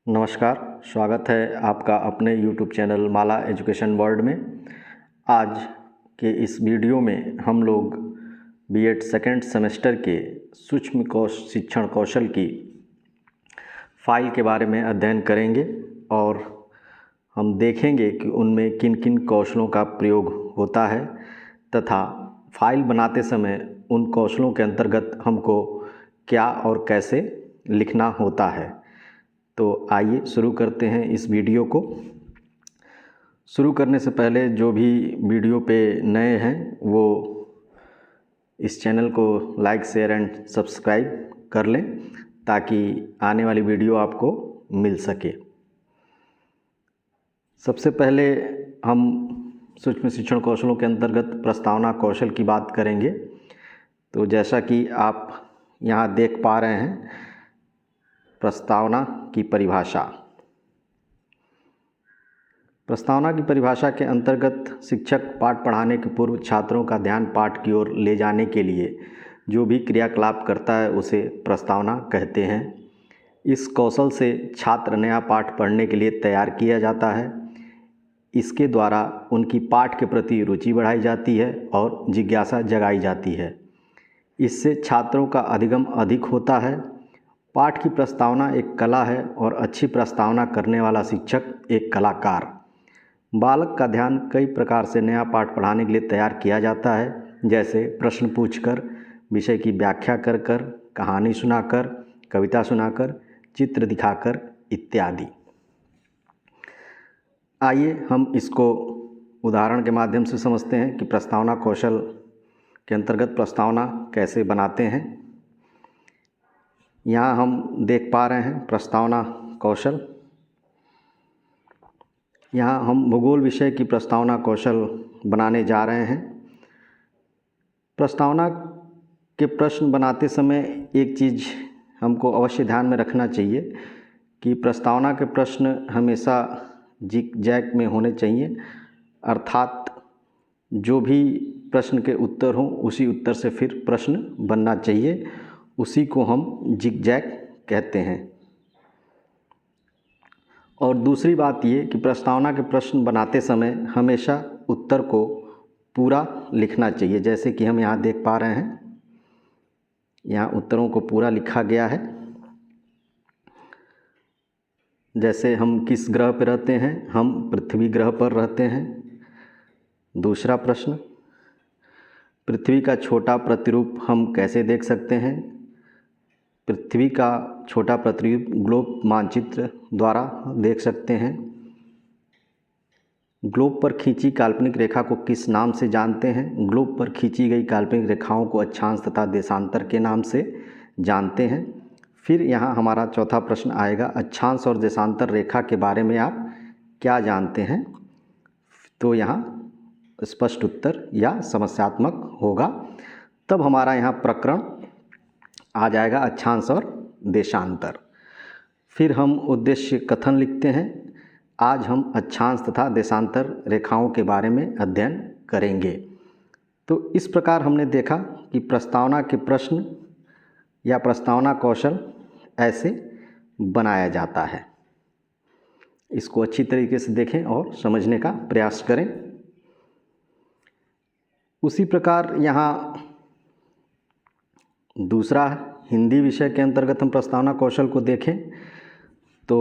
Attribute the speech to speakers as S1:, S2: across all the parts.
S1: नमस्कार, स्वागत है आपका अपने YouTube चैनल माला एजुकेशन वर्ल्ड में। आज के इस वीडियो में हम लोग बीएड सेकेंड सेमेस्टर के सूक्ष्म शिक्षण कौशल की फ़ाइल के बारे में अध्ययन करेंगे और हम देखेंगे कि उनमें किन किन कौशलों का प्रयोग होता है तथा फ़ाइल बनाते समय उन कौशलों के अंतर्गत हमको क्या और कैसे लिखना होता है। तो आइए शुरू करते हैं इस वीडियो को। शुरू करने से पहले जो भी वीडियो पे नए हैं वो इस चैनल को लाइक शेयर एंड सब्सक्राइब कर लें ताकि आने वाली वीडियो आपको मिल सके। सबसे पहले हम सूक्ष्म शिक्षण कौशलों के अंतर्गत प्रस्तावना कौशल की बात करेंगे। तो जैसा कि आप यहाँ देख पा रहे हैं, प्रस्तावना की परिभाषा। प्रस्तावना की परिभाषा के अंतर्गत शिक्षक पाठ पढ़ाने के पूर्व छात्रों का ध्यान पाठ की ओर ले जाने के लिए जो भी क्रियाकलाप करता है उसे प्रस्तावना कहते हैं। इस कौशल से छात्र नया पाठ पढ़ने के लिए तैयार किया जाता है। इसके द्वारा उनकी पाठ के प्रति रुचि बढ़ाई जाती है और जिज्ञासा जगाई जाती है। इससे छात्रों का अधिगम अधिक होता है। पाठ की प्रस्तावना एक कला है और अच्छी प्रस्तावना करने वाला शिक्षक एक कलाकार। बालक का ध्यान कई प्रकार से नया पाठ पढ़ाने के लिए तैयार किया जाता है, जैसे प्रश्न पूछकर, विषय की व्याख्या कर कर, कहानी सुनाकर, कविता सुनाकर, चित्र दिखाकर इत्यादि। आइए हम इसको उदाहरण के माध्यम से समझते हैं कि प्रस्तावना कौशल के अंतर्गत प्रस्तावना कैसे बनाते हैं। यहाँ हम देख पा रहे हैं प्रस्तावना कौशल। यहाँ हम भूगोल विषय की प्रस्तावना कौशल बनाने जा रहे हैं। प्रस्तावना के प्रश्न बनाते समय एक चीज़ हमको अवश्य ध्यान में रखना चाहिए कि प्रस्तावना के प्रश्न हमेशा जिग जैग में होने चाहिए, अर्थात जो भी प्रश्न के उत्तर हों उसी उत्तर से फिर प्रश्न बनना चाहिए। उसी को हम जिगजैग कहते हैं। और दूसरी बात ये कि प्रस्तावना के प्रश्न बनाते समय हमेशा उत्तर को पूरा लिखना चाहिए। जैसे कि हम यहाँ देख पा रहे हैं, यहाँ उत्तरों को पूरा लिखा गया है। जैसे हम किस ग्रह पर रहते हैं? हम पृथ्वी ग्रह पर रहते हैं। दूसरा प्रश्न, पृथ्वी का छोटा प्रतिरूप हम कैसे देख सकते हैं? पृथ्वी का छोटा प्रतिरूप ग्लोब मानचित्र द्वारा देख सकते हैं। ग्लोब पर खींची काल्पनिक रेखा को किस नाम से जानते हैं? ग्लोब पर खींची गई काल्पनिक रेखाओं को अक्षांश तथा देशांतर के नाम से जानते हैं। फिर यहाँ हमारा चौथा प्रश्न आएगा, अक्षांश और देशांतर रेखा के बारे में आप क्या जानते हैं? तो यहाँ स्पष्ट उत्तर या समस्यात्मक होगा। तब हमारा यहाँ प्रकरण आ जाएगा अक्षांश और देशांतर। फिर हम उद्देश्य कथन लिखते हैं। आज हम अक्षांश तथा देशांतर रेखाओं के बारे में अध्ययन करेंगे। तो इस प्रकार हमने देखा कि प्रस्तावना के प्रश्न या प्रस्तावना कौशल ऐसे बनाया जाता है। इसको अच्छी तरीके से देखें और समझने का प्रयास करें। उसी प्रकार यहाँ दूसरा हिंदी विषय के अंतर्गत हम प्रस्तावना कौशल को देखें तो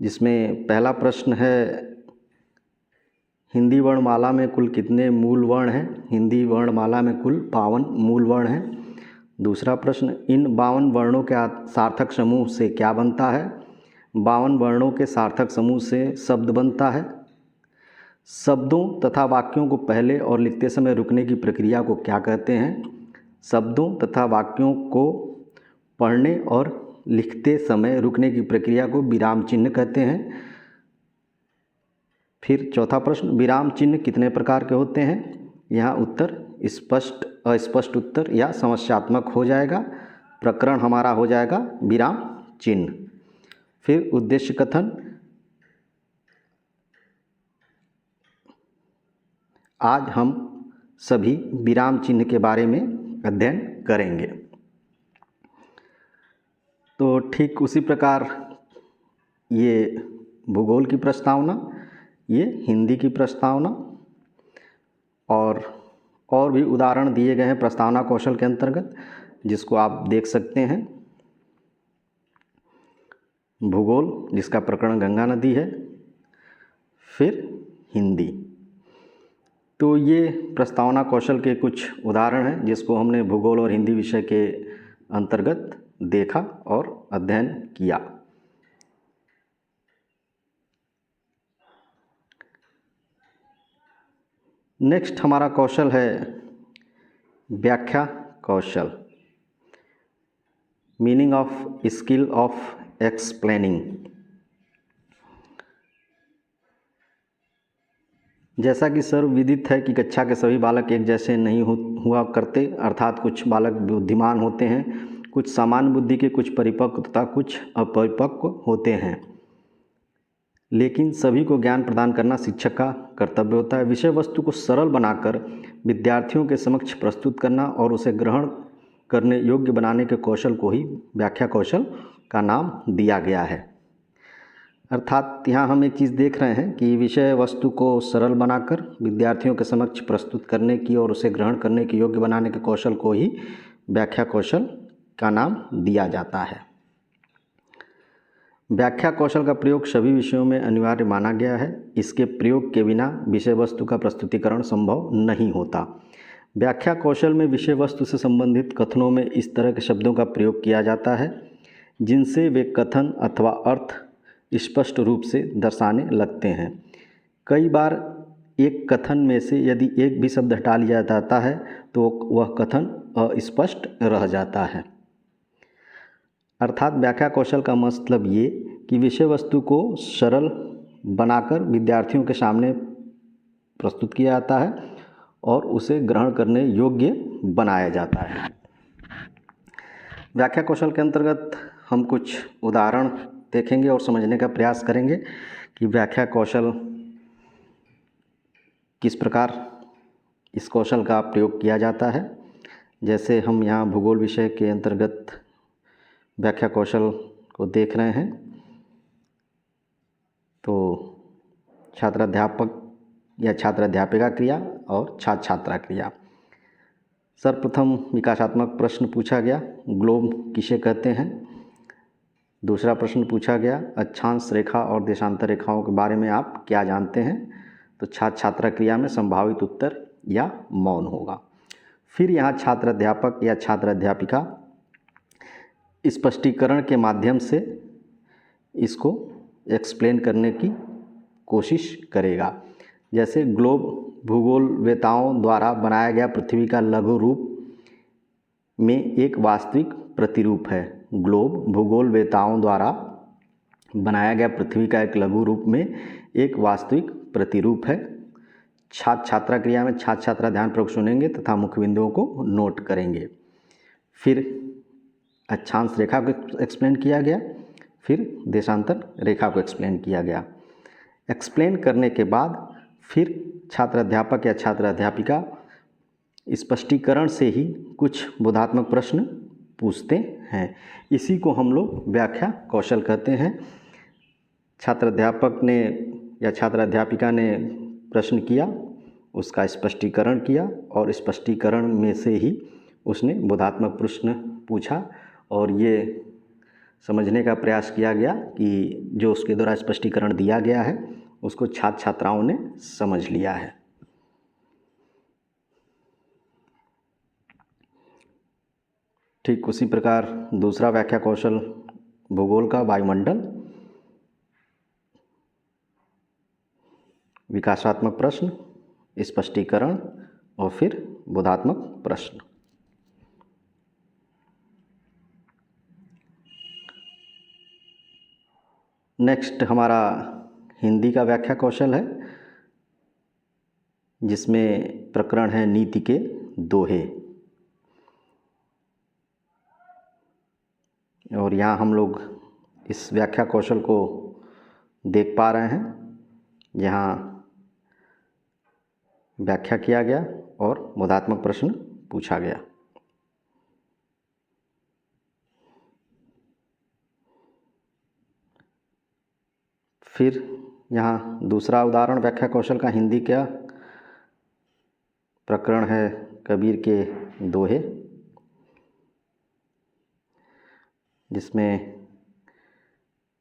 S1: जिसमें पहला प्रश्न है, हिंदी वर्णमाला में कुल कितने मूल वर्ण हैं? हिंदी वर्णमाला में कुल 52 मूल वर्ण हैं। दूसरा प्रश्न, इन 52 वर्णों के सार्थक समूह से क्या बनता है? 52 वर्णों के सार्थक समूह से शब्द बनता है। शब्दों तथा वाक्यों को पहले और लिखते समय रुकने की प्रक्रिया को क्या कहते हैं? शब्दों तथा वाक्यों को पढ़ने और लिखते समय रुकने की प्रक्रिया को विराम चिन्ह कहते हैं। फिर चौथा प्रश्न, विराम चिन्ह कितने प्रकार के होते हैं? यहाँ उत्तर स्पष्ट, अस्पष्ट उत्तर या समस्यात्मक हो जाएगा। प्रकरण हमारा हो जाएगा विराम चिन्ह। फिर उद्देश्य कथन, आज हम सभी विराम चिन्ह के बारे में अध्ययन करेंगे। तो ठीक उसी प्रकार ये भूगोल की प्रस्तावना, ये हिंदी की प्रस्तावना, और भी उदाहरण दिए गए हैं प्रस्तावना कौशल के अंतर्गत, जिसको आप देख सकते हैं। भूगोल जिसका प्रकरण गंगा नदी है, फिर हिंदी। तो ये प्रस्तावना कौशल के कुछ उदाहरण हैं जिसको हमने भूगोल और हिंदी विषय के अंतर्गत देखा और अध्ययन किया। नेक्स्ट हमारा कौशल है व्याख्या कौशल, meaning of skill of explaining. जैसा कि सर्वविदित है कि कक्षा के सभी बालक एक जैसे नहीं हुआ करते, अर्थात कुछ बालक बुद्धिमान होते हैं, कुछ सामान्य बुद्धि के, कुछ परिपक्व तथा कुछ अपरिपक्व होते हैं। लेकिन सभी को ज्ञान प्रदान करना शिक्षक का कर्तव्य होता है। विषय वस्तु को सरल बनाकर विद्यार्थियों के समक्ष प्रस्तुत करना और उसे ग्रहण करने योग्य बनाने के कौशल को ही व्याख्या कौशल का नाम दिया गया है। अर्थात यहाँ हम एक चीज़ देख रहे हैं कि विषय वस्तु को सरल बनाकर विद्यार्थियों के समक्ष प्रस्तुत करने की और उसे ग्रहण करने के योग्य बनाने के कौशल को ही व्याख्या कौशल का नाम दिया जाता है। व्याख्या कौशल का प्रयोग सभी विषयों में अनिवार्य माना गया है। इसके प्रयोग के बिना विषय वस्तु का प्रस्तुतिकरण संभव नहीं होता। व्याख्या कौशल में विषय वस्तु से संबंधित कथनों में इस तरह के शब्दों का प्रयोग किया जाता है जिनसे वे कथन अथवा अर्थ स्पष्ट रूप से दर्शाने लगते हैं। कई बार एक कथन में से यदि एक भी शब्द हटा लिया जाता है तो वह कथन अस्पष्ट रह जाता है। अर्थात व्याख्या कौशल का मतलब ये कि विषय वस्तु को सरल बनाकर विद्यार्थियों के सामने प्रस्तुत किया जाता है और उसे ग्रहण करने योग्य बनाया जाता है। व्याख्या कौशल के अंतर्गत हम कुछ उदाहरण देखेंगे और समझने का प्रयास करेंगे कि व्याख्या कौशल किस प्रकार इस कौशल का प्रयोग किया जाता है। जैसे हम यहाँ भूगोल विषय के अंतर्गत व्याख्या कौशल को देख रहे हैं, तो छात्राध्यापक या छात्राध्यापिका क्रिया और छात्र छात्रा क्रिया। सर्वप्रथम विकासात्मक प्रश्न पूछा गया, ग्लोब किसे कहते हैं। दूसरा प्रश्न पूछा गया, अक्षांश रेखा और देशांतर रेखाओं के बारे में आप क्या जानते हैं। तो छात्र छात्रा क्रिया में संभावित उत्तर या मौन होगा। फिर यहाँ छात्राध्यापक या छात्राध्यापिका स्पष्टीकरण के माध्यम से इसको एक्सप्लेन करने की कोशिश करेगा। जैसे ग्लोब भूगोलवेताओं द्वारा बनाया गया पृथ्वी का लघु रूप में एक वास्तविक प्रतिरूप है। ग्लोब भूगोलवेताओं द्वारा बनाया गया पृथ्वी का एक लघु रूप में एक वास्तविक प्रतिरूप है। छात्र छात्रा क्रिया में छात्र छात्रा ध्यानपूर्वक सुनेंगे तथा मुख्य बिंदुओं को नोट करेंगे। फिर अक्षांश रेखा को एक्सप्लेन किया गया, फिर देशांतर रेखा को एक्सप्लेन किया गया। एक्सप्लेन करने के बाद फिर छात्राध्यापक या छात्राध्यापिका स्पष्टीकरण से ही कुछ बोधात्मक प्रश्न पूछते हैं। इसी को हम लोग व्याख्या कौशल कहते हैं। छात्राध्यापक ने या छात्राध्यापिका ने प्रश्न किया, उसका स्पष्टीकरण किया और स्पष्टीकरण में से ही उसने बोधात्मक प्रश्न पूछा और ये समझने का प्रयास किया गया कि जो उसके द्वारा स्पष्टीकरण दिया गया है उसको छात्र छात्राओं ने समझ लिया है। ठीक उसी प्रकार दूसरा व्याख्या कौशल भूगोल का वायुमंडल, विकासात्मक प्रश्न, स्पष्टीकरण और फिर बोधात्मक प्रश्न। नेक्स्ट हमारा हिंदी का व्याख्या कौशल है जिसमें प्रकरण है नीति के दोहे। और यहाँ हम लोग इस व्याख्या कौशल को देख पा रहे हैं, यहाँ व्याख्या किया गया और बोधात्मक प्रश्न पूछा गया। फिर यहाँ दूसरा उदाहरण व्याख्या कौशल का हिंदी का प्रकरण है कबीर के दोहे, जिसमें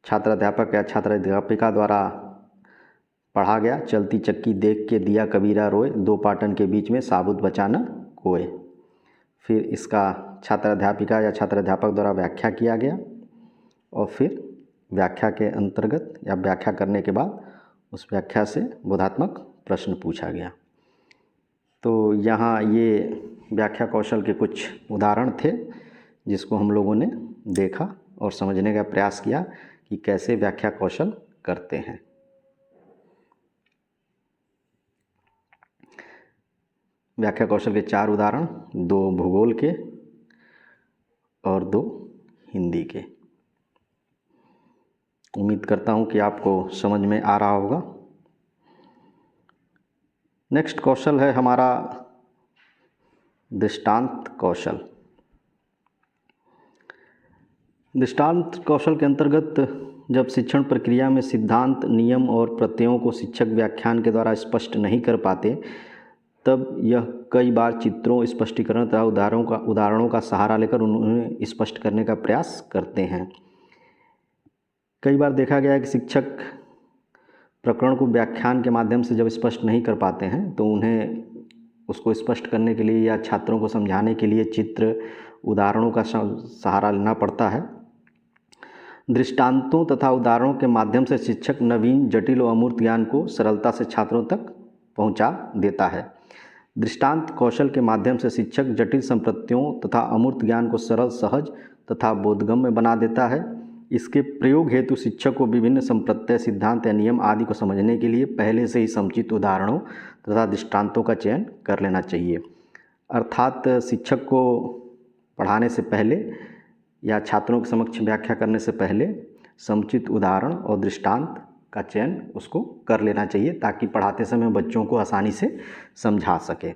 S1: छात्र अध्यापक या छात्र अध्यापिका द्वारा पढ़ा गया। चलती चक्की देख के दिया कबीरा रोए, दो पाटन के बीच में साबुत बचाना कोय। फिर इसका छात्र अध्यापिका या छात्र अध्यापक द्वारा व्याख्या किया गया और फिर व्याख्या के अंतर्गत या व्याख्या करने के बाद उस व्याख्या से बोधात्मक प्रश्न पूछा गया। तो यहाँ ये व्याख्या कौशल के कुछ उदाहरण थे जिसको हम लोगों ने देखा और समझने का प्रयास किया कि कैसे व्याख्या कौशल करते हैं। व्याख्या कौशल के 4 उदाहरण, 2 भूगोल के और 2 हिंदी के। उम्मीद करता हूँ कि आपको समझ में आ रहा होगा। नेक्स्ट कौशल है हमारा दृष्टांत कौशल। दृष्टांत कौशल के अंतर्गत जब शिक्षण प्रक्रिया में सिद्धांत, नियम और प्रत्ययों को शिक्षक व्याख्यान के द्वारा स्पष्ट नहीं कर पाते, तब यह कई बार चित्रों, स्पष्टीकरण तथा उदाहरणों का सहारा लेकर उन्हें स्पष्ट करने का प्रयास करते हैं। कई बार देखा गया है कि शिक्षक प्रकरण को व्याख्यान के माध्यम से जब स्पष्ट नहीं कर पाते हैं तो उन्हें उसको स्पष्ट करने के लिए या छात्रों को समझाने के लिए चित्र, उदाहरणों का सहारा लेना पड़ता है। दृष्टांतों तथा उदाहरणों के माध्यम से शिक्षक नवीन, जटिल और अमूर्त ज्ञान को सरलता से छात्रों तक पहुंचा देता है। दृष्टांत कौशल के माध्यम से शिक्षक जटिल संप्रत्तियों तथा अमूर्त ज्ञान को सरल, सहज तथा बोधगम्य बना देता है। इसके प्रयोग हेतु शिक्षक को विभिन्न संप्रत्यय, सिद्धांत या नियम आदि को समझने के लिए पहले से ही समुचित उदाहरणों तथा दृष्टांतों का चयन कर लेना चाहिए। अर्थात शिक्षक को पढ़ाने से पहले या छात्रों के समक्ष व्याख्या करने से पहले समुचित उदाहरण और दृष्टांत का चयन उसको कर लेना चाहिए ताकि पढ़ाते समय बच्चों को आसानी से समझा सके।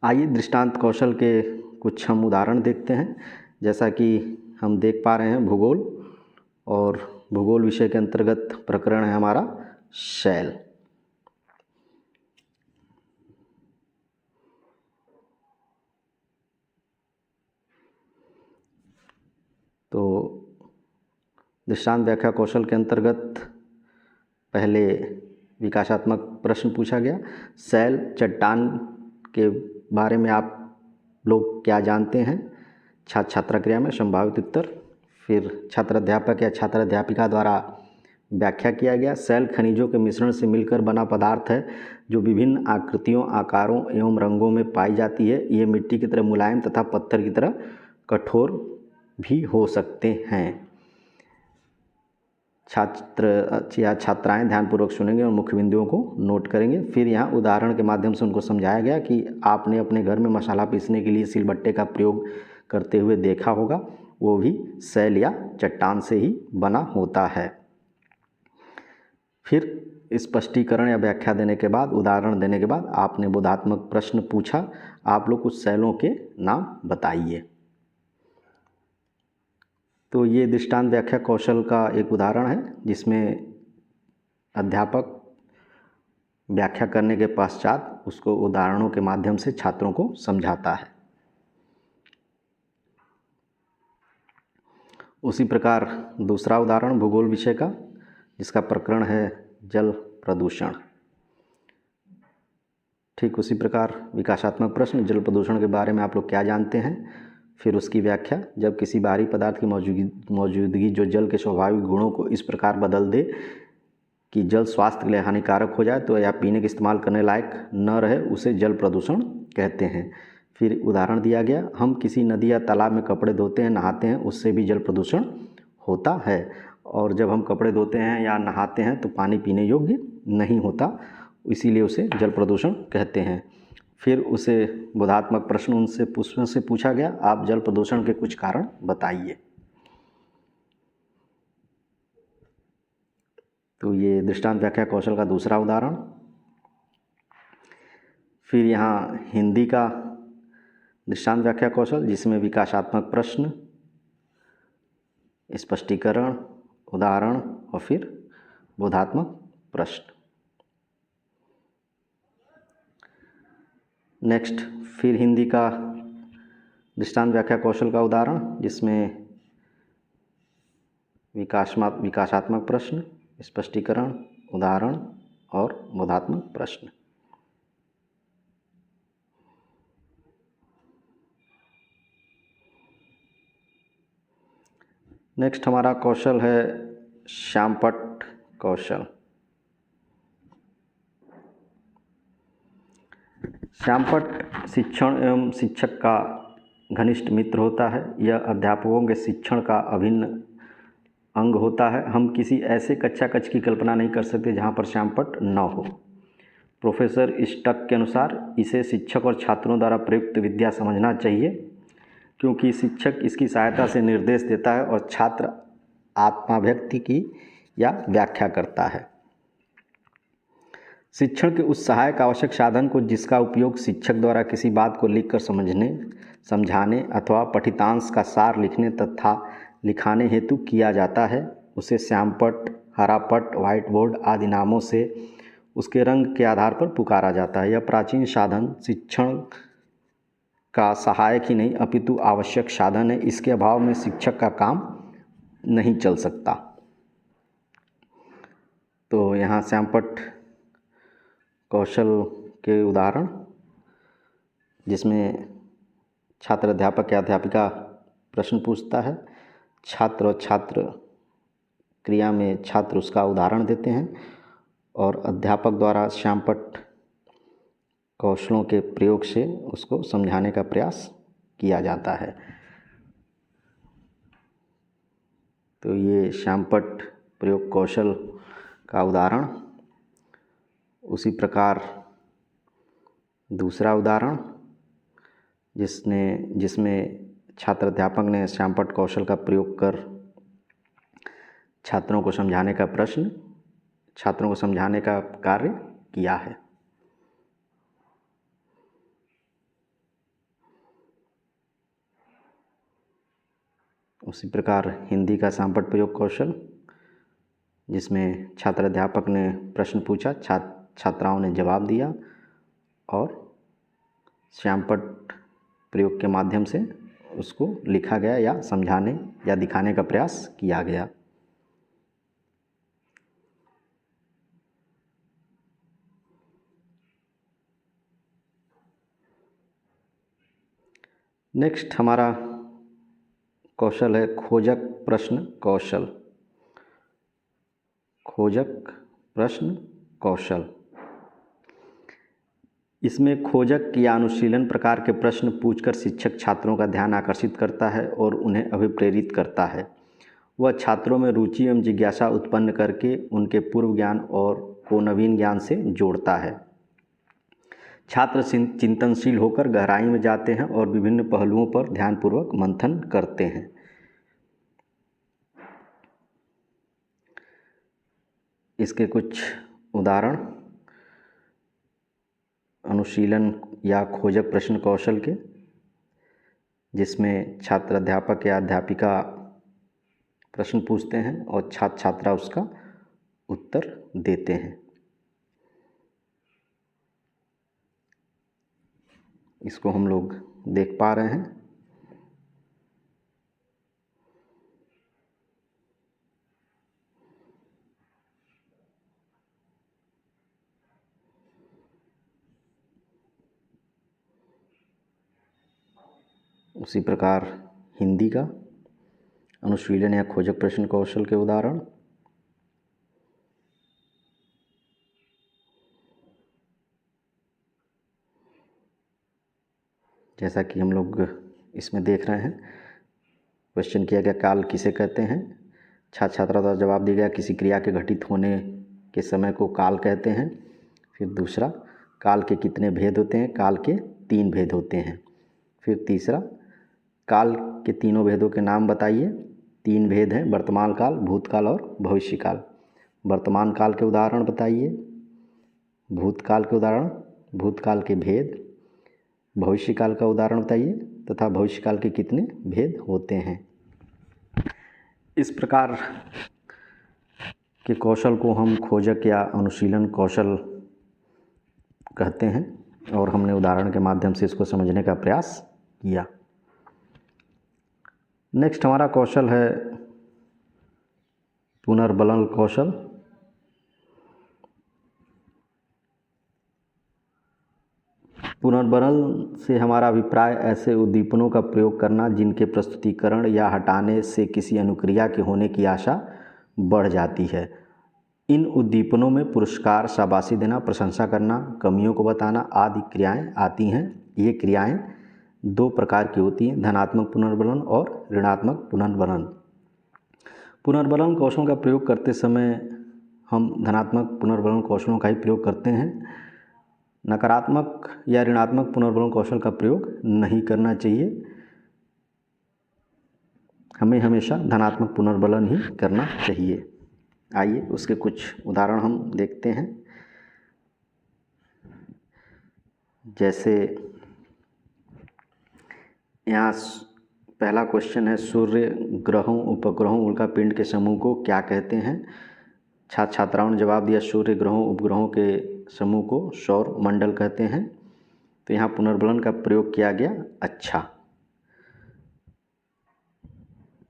S1: आइए दृष्टांत कौशल के कुछ हम उदाहरण देखते हैं। जैसा कि हम देख पा रहे हैं भूगोल, और भूगोल विषय के अंतर्गत प्रकरण है हमारा शैल। तो दृष्टांत व्याख्या कौशल के अंतर्गत पहले विकासात्मक प्रश्न पूछा गया। शैल चट्टान के बारे में आप लोग क्या जानते हैं? छात्र छात्रा क्रिया में संभावित उत्तर। फिर छात्र अध्यापक या छात्र अध्यापिका द्वारा व्याख्या किया गया। शैल खनिजों के मिश्रण से मिलकर बना पदार्थ है जो विभिन्न आकृतियों, आकारों एवं रंगों में पाई जाती है। ये मिट्टी की तरह मुलायम तथा पत्थर की तरह कठोर भी हो सकते हैं। छात्र या छात्राएं ध्यानपूर्वक सुनेंगे और मुख्य बिंदुओं को नोट करेंगे। फिर यहाँ उदाहरण के माध्यम से उनको समझाया गया कि आपने अपने घर में मसाला पीसने के लिए सिलबट्टे का प्रयोग करते हुए देखा होगा, वो भी शैल या चट्टान से ही बना होता है। फिर स्पष्टीकरण या व्याख्या देने के बाद, उदाहरण देने के बाद आपने बोधात्मक प्रश्न पूछा, आप लोग कुछ शैलों के नाम बताइए। तो ये दृष्टांत व्याख्या कौशल का एक उदाहरण है जिसमें अध्यापक व्याख्या करने के पश्चात उसको उदाहरणों के माध्यम से छात्रों को समझाता है। उसी प्रकार दूसरा उदाहरण भूगोल विषय का, जिसका प्रकरण है जल प्रदूषण। ठीक उसी प्रकार विकासात्मक प्रश्न, जल प्रदूषण के बारे में आप लोग क्या जानते हैं? फिर उसकी व्याख्या। जब किसी बाहरी पदार्थ की मौजूदगी जो जल के स्वाभाविक गुणों को इस प्रकार बदल दे कि जल स्वास्थ्य के लिए हानिकारक हो जाए तो या पीने के इस्तेमाल करने लायक न रहे, उसे जल प्रदूषण कहते हैं। फिर उदाहरण दिया गया, हम किसी नदी या तालाब में कपड़े धोते हैं, नहाते हैं, उससे भी जल प्रदूषण होता है। और जब हम कपड़े धोते हैं या नहाते हैं तो पानी पीने योग्य नहीं होता, इसीलिए उसे जल प्रदूषण कहते हैं। फिर उसे बोधात्मक प्रश्न उनसे पूछा गया, आप जल प्रदूषण के कुछ कारण बताइए। तो ये दृष्टांत व्याख्या कौशल का दूसरा उदाहरण। फिर यहाँ हिंदी का दृष्टांत व्याख्या कौशल, जिसमें विकासात्मक प्रश्न, स्पष्टीकरण, उदाहरण और फिर बोधात्मक प्रश्न। नेक्स्ट, फिर हिंदी का दृष्टांत व्याख्या कौशल का उदाहरण, जिसमें विकासात्मक प्रश्न, स्पष्टीकरण, उदाहरण और बोधात्मक प्रश्न। नेक्स्ट हमारा कौशल है श्यामपट्ट कौशल। श्यामपट्ट शिक्षण एवं शिक्षक का घनिष्ठ मित्र होता है। यह अध्यापकों के शिक्षण का अभिन्न अंग होता है। हम किसी ऐसे कक्षा कक्ष की कल्पना नहीं कर सकते जहाँ पर श्यामपट्ट न हो। प्रोफेसर स्टक के अनुसार इसे शिक्षक और छात्रों द्वारा प्रयुक्त विद्या समझना चाहिए, क्योंकि शिक्षक इसकी सहायता से निर्देश देता है और छात्र आत्माभिव्यक्ति की या व्याख्या करता है। शिक्षण के उस सहायक आवश्यक साधन को जिसका उपयोग शिक्षक द्वारा किसी बात को लिखकर समझने, समझाने अथवा पठितांश का सार लिखने तथा लिखाने हेतु किया जाता है, उसे श्यामपट्ट, हरापट्ट, व्हाइट बोर्ड आदि नामों से उसके रंग के आधार पर पुकारा जाता है। यह प्राचीन साधन शिक्षण का सहायक ही नहीं अपितु आवश्यक साधन है। इसके अभाव में शिक्षक का काम नहीं चल सकता। तो यहाँ श्यामपट्ट कौशल के उदाहरण, जिसमें छात्र अध्यापक या अध्यापिका प्रश्न पूछता है, छात्र और छात्र क्रिया में छात्र उसका उदाहरण देते हैं और अध्यापक द्वारा श्यामपट्ट कौशलों के प्रयोग से उसको समझाने का प्रयास किया जाता है। तो ये श्यामपट्ट प्रयोग कौशल का उदाहरण। उसी प्रकार दूसरा उदाहरण, जिसमें छात्र अध्यापक ने श्यामपट्ट कौशल का प्रयोग कर छात्रों को समझाने का प्रश्न, छात्रों को समझाने का कार्य किया है। उसी प्रकार हिंदी का श्यामपट्ट प्रयोग कौशल, जिसमें छात्र अध्यापक ने प्रश्न पूछा, छात्राओं ने जवाब दिया और श्यामपट्ट प्रयोग के माध्यम से उसको लिखा गया या समझाने या दिखाने का प्रयास किया गया। नेक्स्ट हमारा कौशल है खोजक प्रश्न कौशल। खोजक प्रश्न कौशल, इसमें खोजक या अनुशीलन प्रकार के प्रश्न पूछकर शिक्षक छात्रों का ध्यान आकर्षित करता है और उन्हें अभिप्रेरित करता है। वह छात्रों में रुचि एवं जिज्ञासा उत्पन्न करके उनके पूर्व ज्ञान और को नवीन ज्ञान से जोड़ता है। छात्र चिंतनशील होकर गहराई में जाते हैं और विभिन्न पहलुओं पर ध्यानपूर्वक मंथन करते हैं। इसके कुछ उदाहरण अनुशीलन या खोजक प्रश्न कौशल के, जिसमें छात्र अध्यापक या अध्यापिका प्रश्न पूछते हैं और छात्र छात्रा उसका उत्तर देते हैं। इसको हम लोग देख पा रहे हैं। उसी प्रकार हिंदी का अनुशीलन या खोजक प्रश्न कौशल के उदाहरण, जैसा कि हम लोग इसमें देख रहे हैं। क्वेश्चन किया गया, काल किसे कहते हैं? छात्र छात्रा द्वारा जवाब दिया गया, किसी क्रिया के घटित होने के समय को काल कहते हैं। फिर दूसरा, काल के कितने भेद होते हैं? काल के 3 भेद होते हैं। फिर तीसरा, काल के तीनों भेदों के नाम बताइए। 3 भेद हैं, वर्तमान काल, भूतकाल और भविष्यकाल। वर्तमान काल के उदाहरण बताइए, भूतकाल के उदाहरण, भूतकाल के भेद, भविष्यकाल का उदाहरण बताइए तथा भविष्यकाल के कितने भेद होते हैं। इस प्रकार के कौशल को हम खोजक या अनुशीलन कौशल कहते हैं और हमने उदाहरण के माध्यम से इसको समझने का प्रयास किया। नेक्स्ट हमारा कौशल है पुनर्बलन कौशल। पुनर्बलन से हमारा अभिप्राय ऐसे उद्दीपनों का प्रयोग करना जिनके प्रस्तुतिकरण या हटाने से किसी अनुक्रिया के होने की आशा बढ़ जाती है। इन उद्दीपनों में पुरस्कार, शाबाशी देना, प्रशंसा करना, कमियों को बताना आदि क्रियाएं आती हैं। ये क्रियाएं दो प्रकार की होती हैं, धनात्मक पुनर्बलन और ऋणात्मक पुनर्बलन। पुनर्बलन कौशलों का प्रयोग करते समय हम धनात्मक पुनर्बलन कौशलों का ही प्रयोग करते हैं। नकारात्मक या ऋणात्मक पुनर्बलन कौशल का प्रयोग नहीं करना चाहिए। हमें हमेशा धनात्मक पुनर्बलन ही करना चाहिए। आइए उसके कुछ उदाहरण हम देखते हैं। जैसे यहाँ पहला क्वेश्चन है, सूर्य, ग्रहों, उपग्रहों, उल्कापिंड के समूह को क्या कहते हैं? छात्र छात्राओं ने जवाब दिया, सूर्य, ग्रहों, उपग्रहों के समूह को सौर मंडल कहते हैं। तो यहाँ पुनर्बलन का प्रयोग किया गया अच्छा।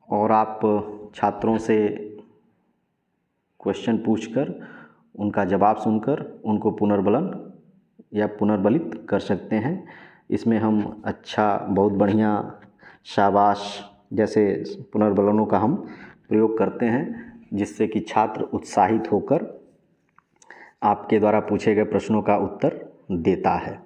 S1: और आप छात्रों से क्वेश्चन पूछकर उनका जवाब सुनकर उनको पुनर्बलन या पुनर्बलित कर सकते हैं। इसमें हम अच्छा, बहुत बढ़िया, शाबाश जैसे पुनर्बलनों का हम प्रयोग करते हैं, जिससे कि छात्र उत्साहित होकर आपके द्वारा पूछे गए प्रश्नों का उत्तर देता है।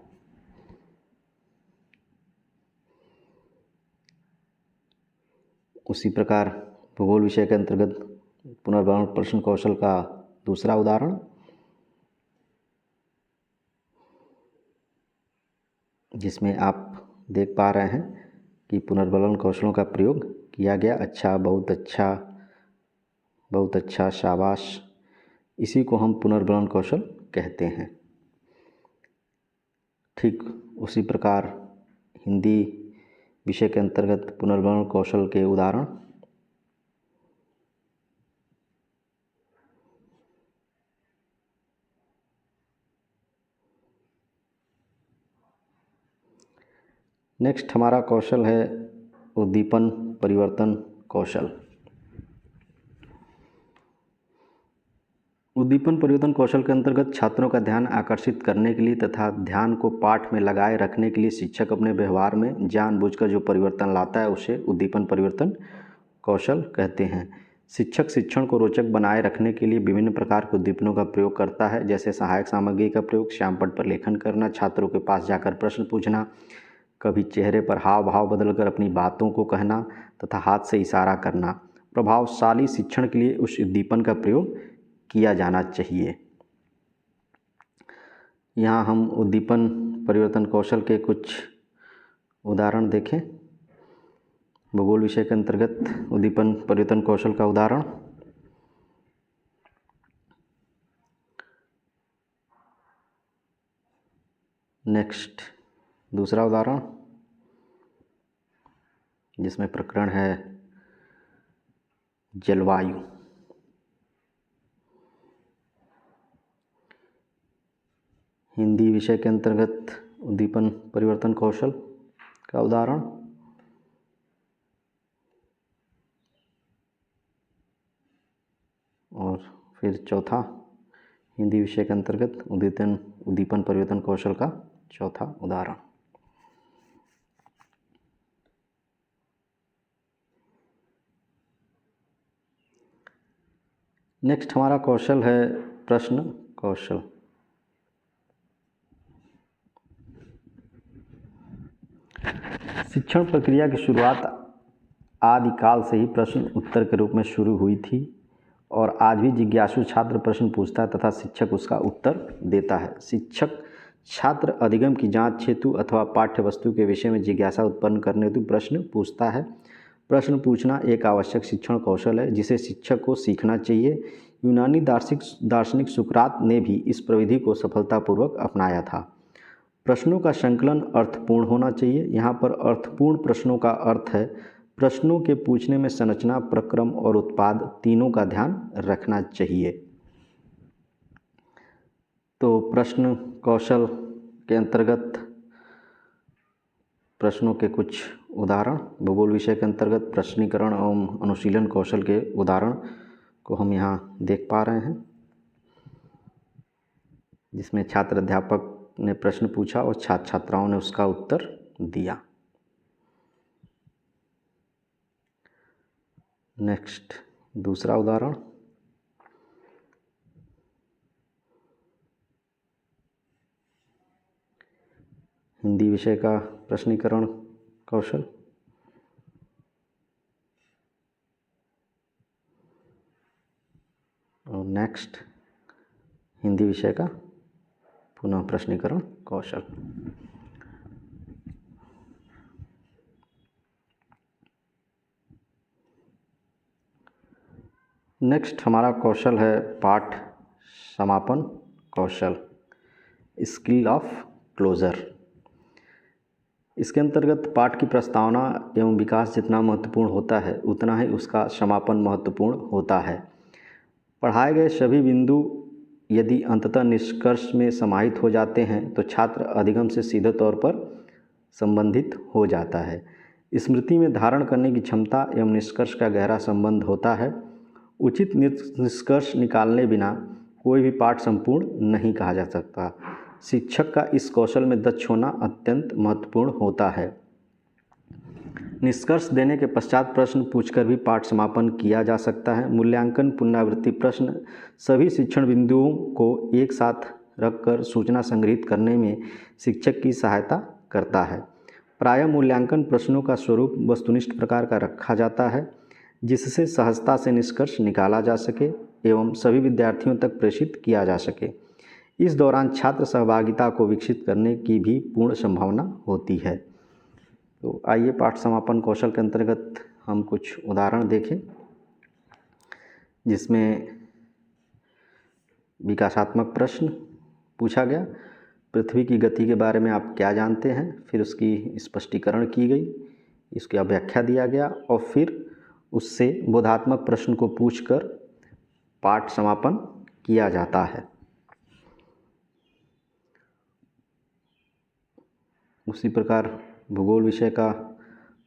S1: उसी प्रकार भूगोल विषय के अंतर्गत पुनर्बलन प्रश्न कौशल का दूसरा उदाहरण, जिसमें आप देख पा रहे हैं कि पुनर्बलन कौशलों का प्रयोग किया गया अच्छा, बहुत अच्छा, बहुत अच्छा, शाबाश। इसी को हम पुनर्बलन कौशल कहते हैं। ठीक उसी प्रकार हिंदी विषय के अंतर्गत पुनर्बलन कौशल के उदाहरण, नेक्स्ट हमारा कौशल है उद्दीपन परिवर्तन कौशल। उद्दीपन परिवर्तन कौशल के अंतर्गत छात्रों का ध्यान आकर्षित करने के लिए तथा ध्यान को पाठ में लगाए रखने के लिए शिक्षक अपने व्यवहार में जानबूझकर जो परिवर्तन लाता है उसे उद्दीपन परिवर्तन कौशल कहते हैं। शिक्षक शिक्षण को रोचक बनाए रखने के लिए विभिन्न प्रकार के उद्दीपनों का प्रयोग करता है, जैसे सहायक सामग्री का प्रयोग, श्यामपट्ट पर लेखन करना, छात्रों के पास जाकर प्रश्न पूछना, कभी चेहरे पर हाव भाव बदलकर अपनी बातों को कहना तथा हाथ से इशारा करना। प्रभावशाली शिक्षण के लिए उस उद्दीपन का प्रयोग किया जाना चाहिए। यहाँ हम उद्दीपन परिवर्तन कौशल के कुछ उदाहरण देखें। भूगोल विषय के अंतर्गत उद्दीपन परिवर्तन कौशल का उदाहरण, नेक्स्ट दूसरा उदाहरण, जिसमें प्रकरण है जलवायु। हिंदी विषय के अंतर्गत उद्दीपन परिवर्तन कौशल का उदाहरण, और फिर चौथा हिंदी विषय के अंतर्गत उद्दीपन परिवर्तन कौशल का चौथा उदाहरण। नेक्स्ट हमारा कौशल है प्रश्न कौशल। शिक्षण प्रक्रिया की शुरुआत आदिकाल से ही प्रश्न उत्तर के रूप में शुरू हुई थी और आज भी जिज्ञासु छात्र प्रश्न पूछता है तथा शिक्षक उसका उत्तर देता है। शिक्षक छात्र अधिगम की जांच हेतु अथवा पाठ्य वस्तु के विषय में जिज्ञासा उत्पन्न करने हेतु प्रश्न पूछता है। प्रश्न पूछना एक आवश्यक शिक्षण कौशल है जिसे शिक्षक को सीखना चाहिए। यूनानी दार्शनिक सुकरात ने भी इस प्रविधि को सफलतापूर्वक अपनाया था। प्रश्नों का संकलन अर्थपूर्ण होना चाहिए। यहाँ पर अर्थपूर्ण प्रश्नों का अर्थ है प्रश्नों के पूछने में संरचना, प्रक्रम और उत्पाद तीनों का ध्यान रखना चाहिए। तो प्रश्न कौशल के अंतर्गत प्रश्नों के कुछ उदाहरण, भूगोल विषय के अंतर्गत प्रश्नीकरण एवं अनुशीलन कौशल के उदाहरण को हम यहाँ देख पा रहे हैं, जिसमें छात्र अध्यापक ने प्रश्न पूछा और छात्र छात्राओं ने उसका उत्तर दिया। नेक्स्ट दूसरा उदाहरण, हिंदी विषय का प्रश्नीकरण कौशल। और नेक्स्ट हिंदी विषय का पुनः प्रश्नीकरण कौशल। नेक्स्ट हमारा कौशल है पाठ समापन कौशल, स्किल ऑफ क्लोजर। इसके अंतर्गत पाठ की प्रस्तावना एवं विकास जितना महत्वपूर्ण होता है उतना ही उसका समापन महत्वपूर्ण होता है। पढ़ाए गए सभी बिंदु यदि अंततः निष्कर्ष में समाहित हो जाते हैं तो छात्र अधिगम से सीधे तौर पर संबंधित हो जाता है। स्मृति में धारण करने की क्षमता एवं निष्कर्ष का गहरा संबंध होता है। उचित निष्कर्ष निकालने बिना कोई भी पाठ संपूर्ण नहीं कहा जा सकता। शिक्षक का इस कौशल में दक्ष होना अत्यंत महत्वपूर्ण होता है। निष्कर्ष देने के पश्चात प्रश्न पूछकर भी पाठ समापन किया जा सकता है। मूल्यांकन पुनरावृत्ति प्रश्न सभी शिक्षण बिंदुओं को एक साथ रखकर सूचना संग्रहित करने में शिक्षक की सहायता करता है। प्रायः मूल्यांकन प्रश्नों का स्वरूप वस्तुनिष्ठ प्रकार का रखा जाता है, जिससे सहजता से निष्कर्ष निकाला जा सके एवं सभी विद्यार्थियों तक प्रेषित किया जा सके। इस दौरान छात्र सहभागिता को विकसित करने की भी पूर्ण संभावना होती है। तो आइए पाठ समापन कौशल के अंतर्गत हम कुछ उदाहरण देखें, जिसमें विकासात्मक प्रश्न पूछा गया। पृथ्वी की गति के बारे में आप क्या जानते हैं, फिर उसकी स्पष्टीकरण की गई, इसकी व्याख्या दिया गया और फिर उससे बोधात्मक प्रश्न को पूछकर पाठ समापन किया जाता है। उसी प्रकार भूगोल विषय का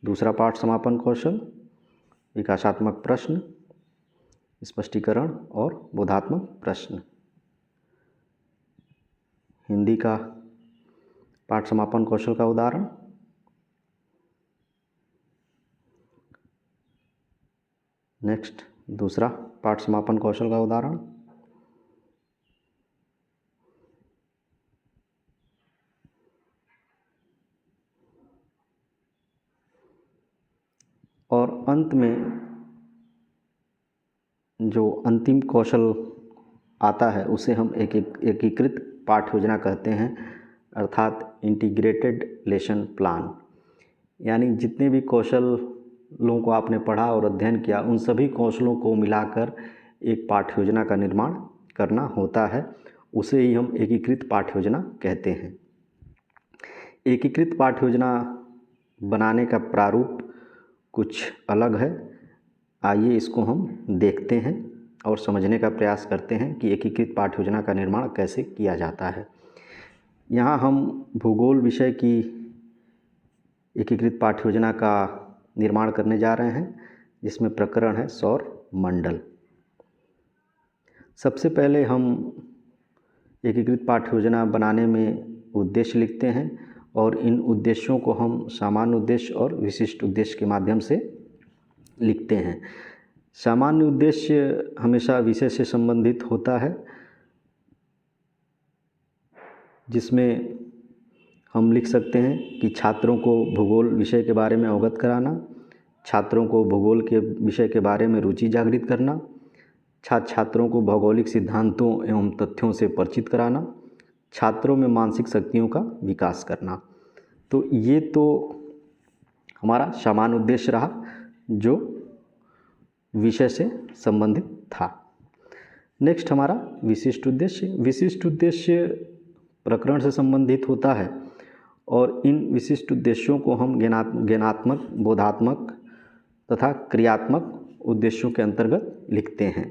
S1: दूसरा पाठ समापन कौशल, विकासात्मक प्रश्न, स्पष्टीकरण और बोधात्मक प्रश्न। हिंदी का पाठ समापन कौशल का उदाहरण, नेक्स्ट दूसरा पाठ समापन कौशल का उदाहरण, और अंत में जो अंतिम कौशल आता है उसे हम एकीकृत पाठ योजना कहते हैं, अर्थात इंटीग्रेटेड लेसन प्लान। यानी जितने भी कौशलों को आपने पढ़ा और अध्ययन किया उन सभी कौशलों को मिलाकर एक पाठ योजना का निर्माण करना होता है, उसे ही हम एकीकृत पाठ योजना कहते हैं। एकीकृत पाठ योजना बनाने का प्रारूप कुछ अलग है। आइए इसको हम देखते हैं और समझने का प्रयास करते हैं कि एकीकृत पाठ योजना का निर्माण कैसे किया जाता है। यहाँ हम भूगोल विषय की एकीकृत पाठ योजना का निर्माण करने जा रहे हैं, जिसमें प्रकरण है सौर मंडल। सबसे पहले हम एकीकृत पाठ योजना बनाने में उद्देश्य लिखते हैं और इन उद्देश्यों को हम सामान्य उद्देश्य और विशिष्ट उद्देश्य के माध्यम से लिखते हैं। सामान्य उद्देश्य हमेशा विषय से संबंधित होता है, जिसमें हम लिख सकते हैं कि छात्रों को भूगोल विषय के बारे में अवगत कराना, छात्रों को भूगोल के विषय के बारे में रुचि जागृत करना, छात्रों को भौगोलिक सिद्धांतों एवं तथ्यों से परिचित कराना, छात्रों में मानसिक शक्तियों का विकास करना। तो ये तो हमारा सामान्य उद्देश्य रहा जो विषय से संबंधित था। नेक्स्ट हमारा विशिष्ट उद्देश्य। विशिष्ट उद्देश्य प्रकरण से संबंधित होता है और इन विशिष्ट उद्देश्यों को हम ज्ञानात्मक, बोधात्मक तथा क्रियात्मक उद्देश्यों के अंतर्गत लिखते हैं।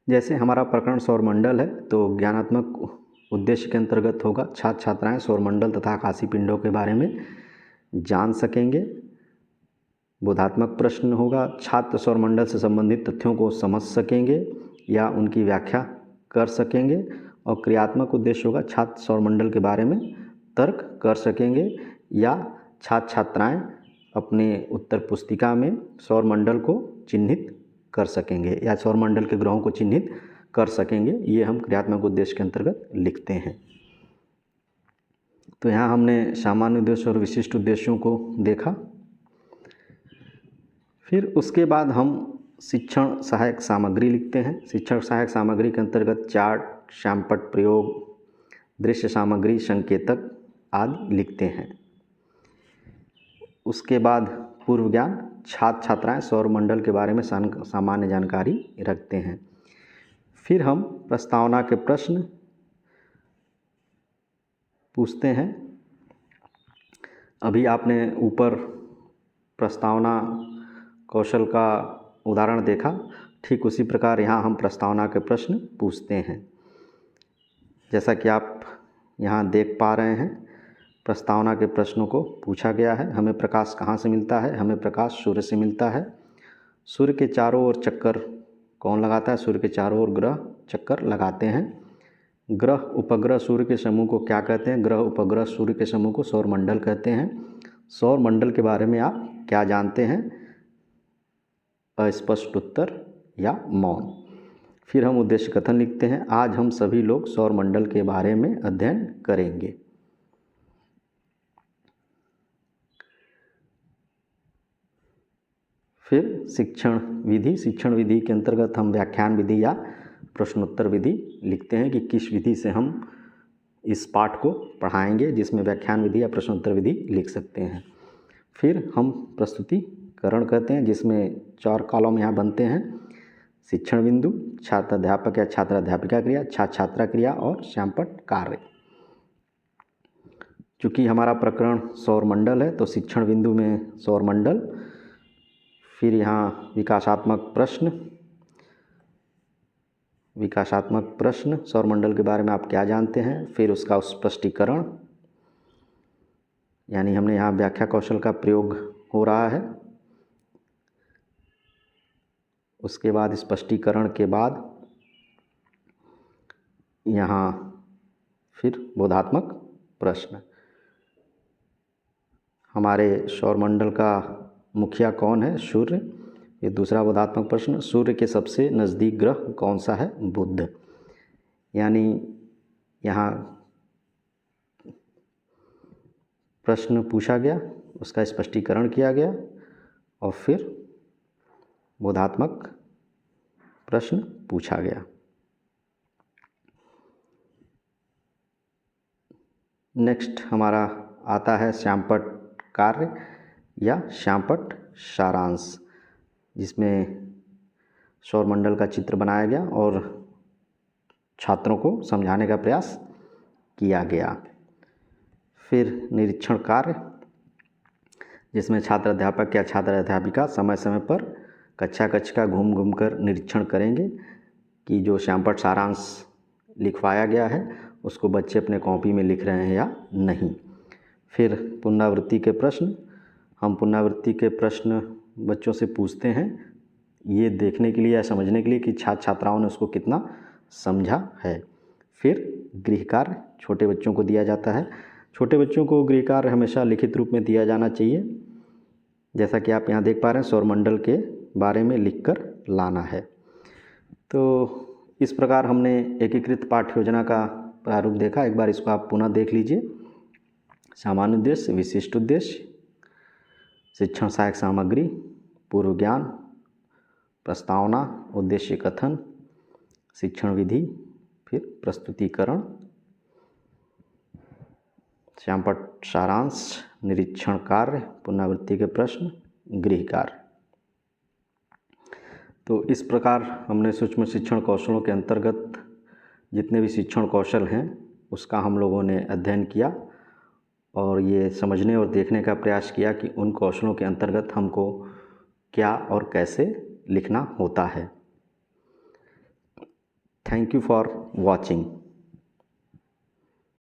S1: जैसे हमारा प्रकरण सौरमंडल है तो ज्ञानात्मक उद्देश्य के अंतर्गत होगा छात्र छात्राएं सौरमंडल तथा आकाशीय पिंडों के बारे में जान सकेंगे। बोधात्मक प्रश्न होगा छात्र सौरमंडल से संबंधित तथ्यों को समझ सकेंगे या उनकी व्याख्या कर सकेंगे। और क्रियात्मक उद्देश्य होगा छात्र सौरमंडल के बारे में तर्क कर सकेंगे या छात्र छात्राएं अपने उत्तर पुस्तिका में सौरमंडल को चिन्हित कर सकेंगे या सौरमंडल के ग्रहों को चिन्हित कर सकेंगे। ये हम क्रियात्मक उद्देश्य के अंतर्गत लिखते हैं। तो यहाँ हमने सामान्य उद्देश्य और विशिष्ट उद्देश्यों को देखा। फिर उसके बाद हम शिक्षण सहायक सामग्री लिखते हैं। शिक्षण सहायक सामग्री के अंतर्गत चार्ट, श्यामपट्ट प्रयोग, दृश्य सामग्री, संकेतक आदि लिखते हैं। उसके बाद पूर्व ज्ञान, छात्र छात्राएं सौरमंडल के बारे में सामान्य जानकारी रखते हैं। फिर हम प्रस्तावना के प्रश्न पूछते हैं। अभी आपने ऊपर प्रस्तावना कौशल का उदाहरण देखा, ठीक उसी प्रकार यहाँ हम प्रस्तावना के प्रश्न पूछते हैं। जैसा कि आप यहाँ देख पा रहे हैं, प्रस्तावना के प्रश्नों को पूछा गया है। हमें प्रकाश कहाँ से मिलता है? हमें प्रकाश सूर्य से मिलता है। सूर्य के चारों ओर चक्कर कौन लगाता है? सूर्य के चारों ओर ग्रह चक्कर लगाते हैं। ग्रह उपग्रह सूर्य के समूह को क्या कहते हैं? ग्रह उपग्रह सूर्य के समूह को सौरमंडल कहते हैं। सौरमंडल के बारे में आप क्या जानते हैं? अस्पष्ट उत्तर या मौन। फिर हम उद्देश्य कथन लिखते हैं। आज हम सभी लोग सौरमंडल के बारे में अध्ययन करेंगे। फिर शिक्षण विधि। शिक्षण विधि के अंतर्गत हम व्याख्यान विधि या प्रश्नोत्तर विधि लिखते हैं कि किस विधि से हम इस पाठ को पढ़ाएंगे, जिसमें व्याख्यान विधि या प्रश्नोत्तर विधि लिख सकते हैं। फिर हम प्रस्तुतिकरण कहते हैं, जिसमें 4 कॉलम यहाँ बनते हैं। शिक्षण बिंदु, छात्र अध्यापक या छात्र अध्यापिका क्रिया, छात्र छात्रा क्रिया और श्यामपट्ट कार्य। चूँकि हमारा प्रकरण सौरमंडल है तो शिक्षण बिंदु में सौरमंडल, फिर यहाँ विकासात्मक प्रश्न सौरमंडल के बारे में आप क्या जानते हैं, फिर उसका स्पष्टीकरण, यानी हमने यहाँ व्याख्या कौशल का प्रयोग हो रहा है। उसके बाद स्पष्टीकरण के बाद यहाँ फिर बोधात्मक प्रश्न। हमारे सौरमंडल का मुखिया कौन है? सूर्य। ये दूसरा बोधात्मक प्रश्न, सूर्य के सबसे नज़दीक ग्रह कौन सा है? बुध। यानी यहाँ प्रश्न पूछा गया, उसका स्पष्टीकरण किया गया और फिर बोधात्मक प्रश्न पूछा गया। नेक्स्ट हमारा आता है श्यामपट्ट कार्य या श्यामपट्ट सारांश, जिसमें सौरमंडल का चित्र बनाया गया और छात्रों को समझाने का प्रयास किया गया। फिर निरीक्षण कार्य, जिसमें छात्र अध्यापक या छात्र अध्यापिका समय समय पर कक्षा का घूम कर निरीक्षण करेंगे कि जो श्यामपट्ट सारांश लिखवाया गया है उसको बच्चे अपने कॉपी में लिख रहे हैं या नहीं। फिर पुनरावृत्ति के प्रश्न, हम पुनरावृत्ति के प्रश्न बच्चों से पूछते हैं ये देखने के लिए या समझने के लिए कि छात्र छात्राओं ने उसको कितना समझा है। फिर गृह कार्य छोटे बच्चों को दिया जाता है। छोटे बच्चों को गृह कार्य हमेशा लिखित रूप में दिया जाना चाहिए। जैसा कि आप यहाँ देख पा रहे हैं, सौरमंडल के बारे में लिखकर लाना है। तो इस प्रकार हमने एकीकृत पाठ्य योजना का प्रारूप देखा। एक बार इसको आप पुनः देख लीजिए। सामान्य उद्देश्य, विशिष्ट उद्देश्य, शिक्षण सहायक सामग्री, पूर्व ज्ञान, प्रस्तावना, उद्देश्य कथन, शिक्षण विधि, फिर प्रस्तुतिकरण, श्यामपट्ट सारांश, निरीक्षण कार्य, पुनरावृत्ति के प्रश्न, गृह कार्य। तो इस प्रकार हमने सूक्ष्म शिक्षण कौशलों के अंतर्गत जितने भी शिक्षण कौशल हैं उसका हम लोगों ने अध्ययन किया और ये समझने और देखने का प्रयास किया कि उन क्वेश्चनों के अंतर्गत हमको क्या और कैसे लिखना होता है। Thank you for watching.